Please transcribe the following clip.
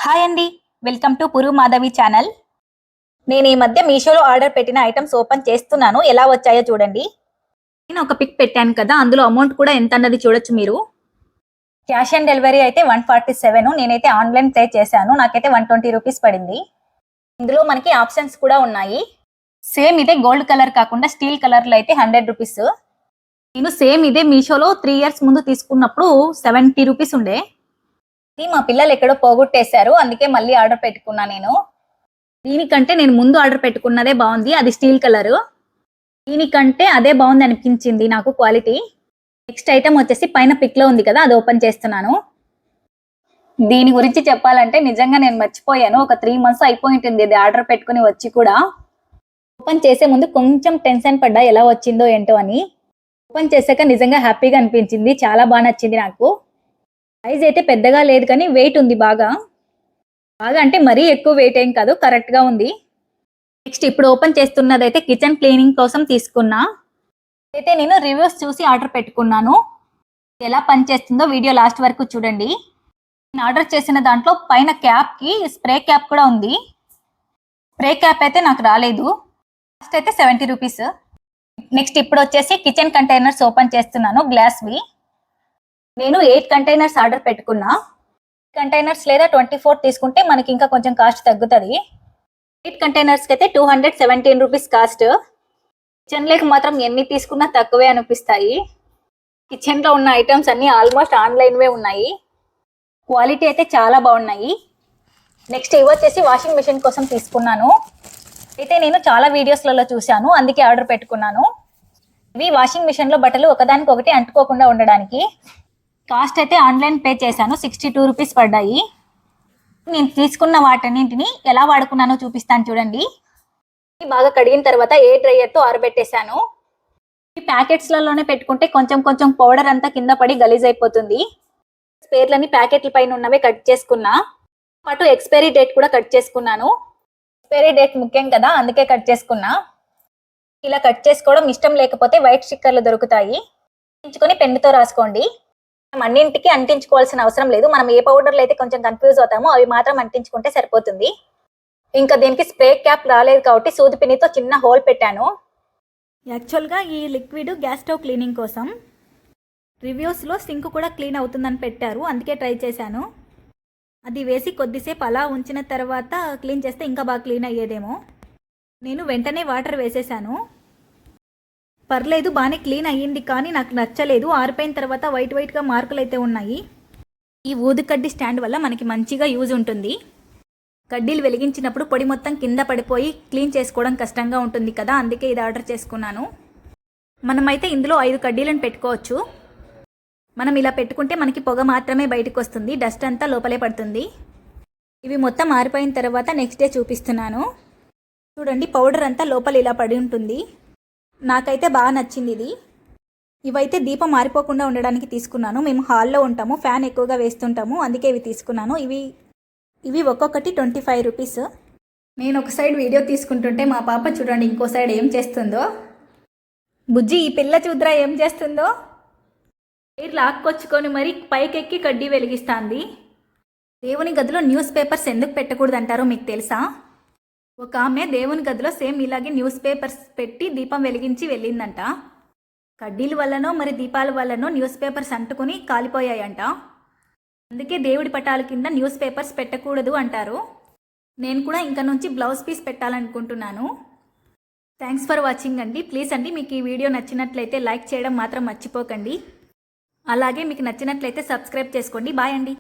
Hi అండి, welcome to పురు Madhavi channel. నేను ఈ మధ్య మీషోలో ఆర్డర్ పెట్టిన ఐటమ్స్ ఓపెన్ చేస్తున్నాను. ఎలా వచ్చాయో చూడండి. నేను ఒక పిక్ పెట్టాను కదా, అందులో అమౌంట్ కూడా ఎంత అన్నది చూడొచ్చు మీరు. క్యాష్ ఆన్ డెలివరీ అయితే 147. నేనైతే ఆన్లైన్ పే చేశాను. నాకైతే 120 రూపీస్ పడింది. ఇందులో మనకి ఆప్షన్స్ కూడా ఉన్నాయి. సేమ్ ఇదే గోల్డ్ కలర్ కాకుండా స్టీల్ కలర్లో అయితే 100 రూపీస్. నేను సేమ్ ఇదే మీషోలో 3 years ముందు తీసుకున్నప్పుడు 70 రూపీస్ ఉండే. మా పిల్లలు ఎక్కడో పోగొట్టేశారు, అందుకే మళ్ళీ ఆర్డర్ పెట్టుకున్నా. దీనికంటే నేను ముందు ఆర్డర్ పెట్టుకున్నదే బాగుంది, అది స్టీల్ కలర్. దీనికంటే అదే బాగుంది అనిపించింది నాకు క్వాలిటీ. నెక్స్ట్ ఐటమ్ వచ్చేసి పైన పిక్ లో ఉంది కదా, అది ఓపెన్ చేస్తున్నాను. దీని గురించి చెప్పాలంటే నిజంగా నేను మర్చిపోయాను. ఒక 3 months అయిపోయి ఉంటుంది ఇది ఆర్డర్ పెట్టుకుని వచ్చి కూడా. ఓపెన్ చేసే ముందు కొంచెం టెన్షన్ పడ్డా ఎలా వచ్చిందో ఏంటో అని. ఓపెన్ చేశాక నిజంగా హ్యాపీగా అనిపించింది, చాలా బాగా నచ్చింది నాకు. సైజ్ అయితే పెద్దగా లేదు కానీ వెయిట్ ఉంది బాగా అంటే మరీ ఎక్కువ వెయిట్ ఏం కాదు, కరెక్ట్గా ఉంది. నెక్స్ట్ ఇప్పుడు ఓపెన్ చేస్తున్నదైతే కిచెన్ క్లీనింగ్ కోసం తీసుకున్నా. అయితే నేను రివ్యూస్ చూసి ఆర్డర్ పెట్టుకున్నాను. ఎలా పనిచేస్తుందో వీడియో లాస్ట్ వరకు చూడండి. నేను ఆర్డర్ చేసిన దాంట్లో పైన క్యాప్కి స్ప్రే క్యాప్ కూడా ఉంది. స్ప్రే క్యాప్ అయితే నాకు రాలేదు. కాస్ట్ అయితే 70 రూపీస్. నెక్స్ట్ ఇప్పుడు వచ్చేసి కిచెన్ కంటైనర్స్ ఓపెన్ చేస్తున్నాను, గ్లాస్వి. నేను 8 కంటైనర్స్ ఆర్డర్ పెట్టుకున్నా. కంటైనర్స్ లేదా 24 తీసుకుంటే మనకి ఇంకా కొంచెం కాస్ట్ తగ్గుతుంది. 8 కంటైనర్స్కి అయితే 217 రూపీస్ కాస్ట్. కిచెన్లోకి మాత్రం ఎన్ని తీసుకున్నా తక్కువే అనిపిస్తాయి. కిచెన్లో ఉన్న ఐటమ్స్ అన్నీ ఆల్మోస్ట్ ఆన్లైన్వే ఉన్నాయి. క్వాలిటీ అయితే చాలా బాగున్నాయి. నెక్స్ట్ ఇవి వచ్చేసి వాషింగ్ మిషన్ కోసం తీసుకున్నాను. అయితే నేను చాలా వీడియోస్లలో చూశాను, అందుకే ఆర్డర్ పెట్టుకున్నాను. ఇవి వాషింగ్ మిషన్లో బట్టలు ఒకదానికొకటి అంటుకోకుండా ఉండడానికి. కాస్ట్ అయితే ఆన్లైన్ పే చేశాను, 62 రూపీస్ పడ్డాయి. నేను తీసుకున్న వాటన్నింటిని ఎలా వాడుకున్నానో చూపిస్తాను చూడండి. బాగా కడిగిన తర్వాత ఏ డ్రైయర్తో ఆరబెట్టేశాను. ఈ ప్యాకెట్స్లలోనే పెట్టుకుంటే కొంచెం కొంచెం పౌడర్ అంతా కింద పడి గలీజ్ అయిపోతుంది. స్పేర్లని ప్యాకెట్ల పైన ఉన్నవే కట్ చేసుకున్నా. పాటు ఎక్స్పైరీ డేట్ కూడా కట్ చేసుకున్నాను. ఎక్స్పైరీ డేట్ ముఖ్యం కదా, అందుకే కట్ చేసుకున్నా. ఇలా కట్ చేసుకోవడం ఇష్టం లేకపోతే వైట్ స్టిక్కర్లు దొరుకుతాయి, ఎంచుకొని పెన్నుతో రాసుకోండి. అన్నింటికి అంటించుకోవాల్సిన అవసరం లేదు. మనం ఏ పౌడర్లు అయితే కొంచెం కన్ఫ్యూజ్ అవుతామో అవి మాత్రం అంటించుకుంటే సరిపోతుంది. ఇంకా దీనికి స్ప్రే క్యాప్ రాలేదు కాబట్టి సూది పిన్నితో చిన్న హోల్ పెట్టాను. యాక్చువల్గా ఈ లిక్విడ్ గ్యాస్ స్టవ్ క్లీనింగ్ కోసం. రివ్యూస్లో సింక్ కూడా క్లీన్ అవుతుందని పెట్టారు, అందుకే ట్రై చేశాను. అది వేసి కొద్దిసేపు అలా ఉంచిన తర్వాత క్లీన్ చేస్తే ఇంకా బాగా క్లీన్ అయ్యేదేమో. నేను వెంటనే వాటర్ వేసేసాను. పర్లేదు, బాగానే క్లీన్ అయ్యింది, కానీ నాకు నచ్చలేదు. ఆరిపోయిన తర్వాత వైట్గా మార్కులు అయితే ఉన్నాయి. ఈ ఊదు కడ్డీ స్టాండ్ వల్ల మనకి మంచిగా యూజ్ ఉంటుంది. కడ్డీలు వెలిగించినప్పుడు పొడి మొత్తం కింద పడిపోయి క్లీన్ చేసుకోవడం కష్టంగా ఉంటుంది కదా, అందుకే ఇది ఆర్డర్ చేసుకున్నాను. మనమైతే ఇందులో 5 కడ్డీలను పెట్టుకోవచ్చు. మనం ఇలా పెట్టుకుంటే మనకి పొగ మాత్రమే బయటకు వస్తుంది, డస్ట్ అంతా లోపలే పడుతుంది. ఇవి మొత్తం ఆరిపోయిన తర్వాత నెక్స్ట్ డే చూపిస్తున్నాను. చూడండి, పౌడర్ అంతా లోపల ఇలా పడి ఉంటుంది. నాకైతే బాగా నచ్చింది ఇది. ఇవైతే దీపం మారిపోకుండా ఉండడానికి తీసుకున్నాను. మేము హాల్లో ఉంటాము, ఫ్యాన్ ఎక్కువగా వేస్తుంటాము, అందుకే ఇవి తీసుకున్నాను. ఇవి ఒక్కొక్కటి 25 రూపీస్. నేను ఒక సైడ్ వీడియో తీసుకుంటుంటే మా పాప చూడండి ఇంకో సైడ్ ఏం చేస్తుందో. బుజ్జి, ఈ పిల్ల చూద్రా ఏం చేస్తుందో. ఎయిర్ లాక్కొచ్చుకొని మరి పైకెక్కి కడ్డీ వెలిగిస్తాంది. దేవుని గదిలో న్యూస్ పేపర్స్ ఎందుకు పెట్టకూడదు అంటారో మీకు తెలుసా? ఒక ఆమె దేవుని గదిలో సేమ్ ఇలాగే న్యూస్ పేపర్స్ పెట్టి దీపం వెలిగించి వెళ్ళిందంట. కడ్డీల వల్లనో మరి దీపాల వల్లనో న్యూస్ పేపర్స్ అంటుకుని కాలిపోయాయంట. అందుకే దేవుడి పటాల కింద న్యూస్ పేపర్స్ పెట్టకూడదు అంటారు. నేను కూడా ఇంకా నుంచి బ్లౌజ్ పీస్ పెట్టాలనుకుంటున్నాను. థ్యాంక్స్ ఫర్ వాచింగ్ అండి. ప్లీజ్ అండి, మీకు ఈ వీడియో నచ్చినట్లయితే లైక్ చేయడం మాత్రం మర్చిపోకండి. అలాగే మీకు నచ్చినట్లయితే సబ్స్క్రైబ్ చేసుకోండి. బాయ్ అండి.